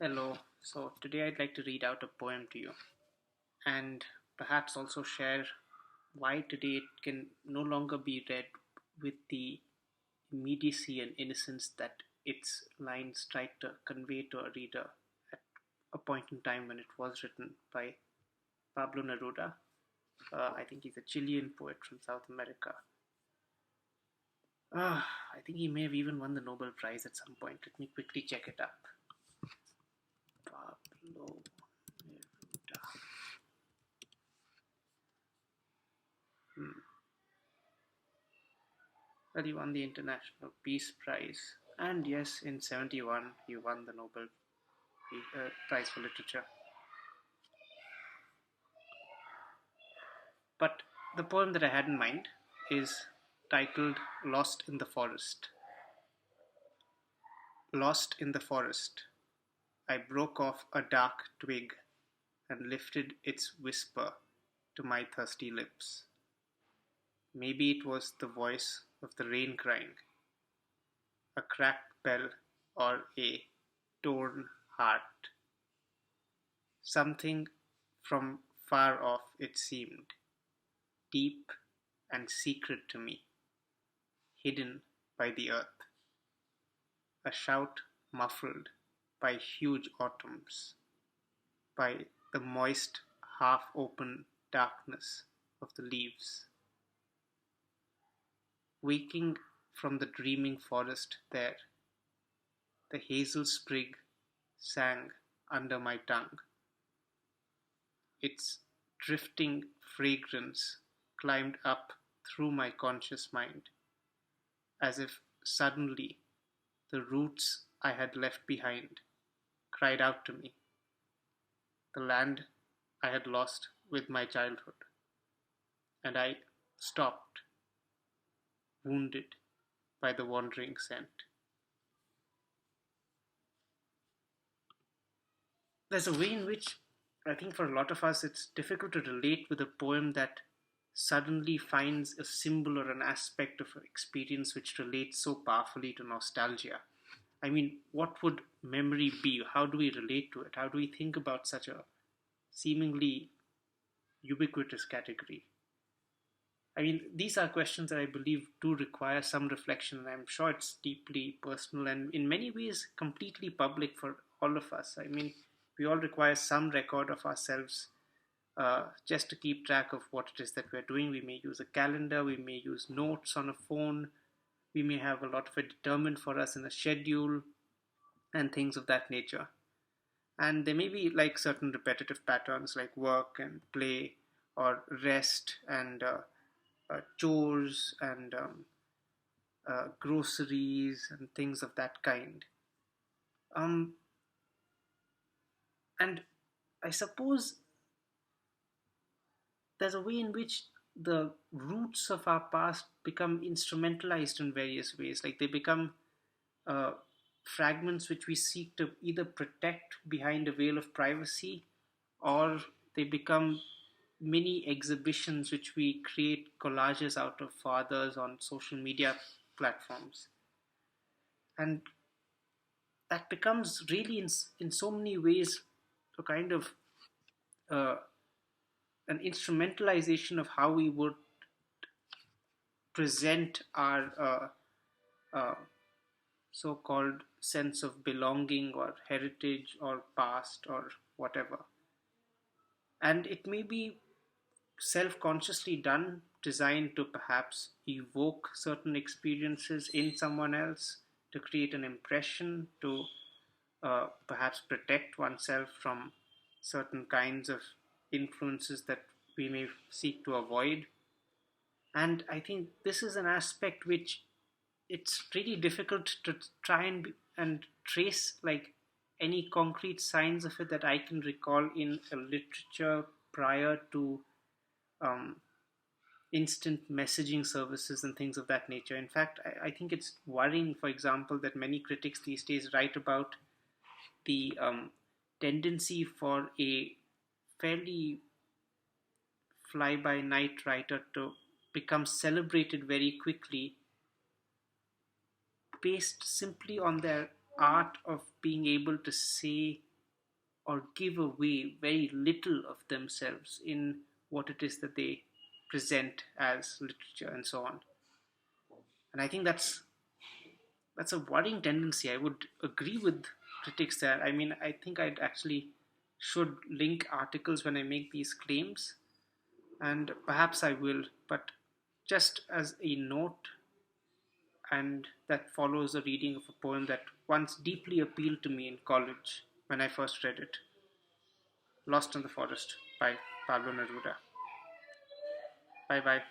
Hello. So today I'd like to read out a poem to you and perhaps also share why today it can no longer be read with the immediacy and innocence that its lines tried to convey to a reader at a point in time when it was written by Pablo Neruda. I think he's a Chilean poet from South America. I think he may have even won the Nobel Prize at some point. Let me quickly check it up. Pablo Neruda. Hmm. Well, he won the International Peace Prize, and yes, in '71 he won the Nobel Prize for Literature. But the poem that I had in mind is titled Lost in the Forest. Lost in the forest, I broke off a dark twig and lifted its whisper to my thirsty lips. Maybe it was the voice of the rain crying, a cracked bell, or a torn heart. Something from far off it seemed, deep and secret to me, hidden by the earth. A shout muffled by huge autumns, by the moist, half-open darkness of the leaves. Waking from the dreaming forest there, the hazel sprig sang under my tongue. Its drifting fragrance climbed up through my conscious mind, as if suddenly the roots I had left behind cried out to me, the land I had lost with my childhood. And I stopped, wounded by the wandering scent. There's a way in which I think for a lot of us it's difficult to relate with a poem that suddenly finds a symbol or an aspect of an experience which relates so powerfully to nostalgia. I mean, what would memory be? How do we relate to it? How do we think about such a seemingly ubiquitous category? I mean, these are questions that I believe do require some reflection, and I'm sure it's deeply personal and in many ways completely public for all of us. I mean, we all require some record of ourselves just to keep track of what it is that we're doing. We may use a calendar, we may use notes on a phone, we may have a lot of it determined for us in a schedule and things of that nature. And there may be like certain repetitive patterns like work and play or rest and chores and groceries and things of that kind. Um, and I suppose there's a way in which the roots of our past become instrumentalized in various ways. Like they become uh, fragments which we seek to either protect behind a veil of privacy, or they become mini exhibitions which we create collages out of for others on social media platforms. And that becomes really, in so many ways, a kind of uh, an instrumentalization of how we would present our uh, so called sense of belonging or heritage or past or whatever. And it may be self consciously done, designed to perhaps evoke certain experiences in someone else, to create an impression, to perhaps protect oneself from certain kinds of influences that we may seek to avoid. And I think this is an aspect which it's really difficult to try and trace like any concrete signs of it that I can recall in a literature prior to um, instant messaging services and things of that nature. In fact, I think it's worrying, for example, that many critics these days write about the tendency for a fairly fly by night writer to become celebrated very quickly based simply on their art of being able to say or give away very little of themselves in what it is that they present as literature and so on. And I think that's a worrying tendency. I would agree with critics there. I mean, I think I'd actually should link articles when I make these claims, and perhaps I will, but just as a note, and that follows a reading of a poem that once deeply appealed to me in college when I first read it, Lost in the Forest by Pablo Neruda. Bye bye.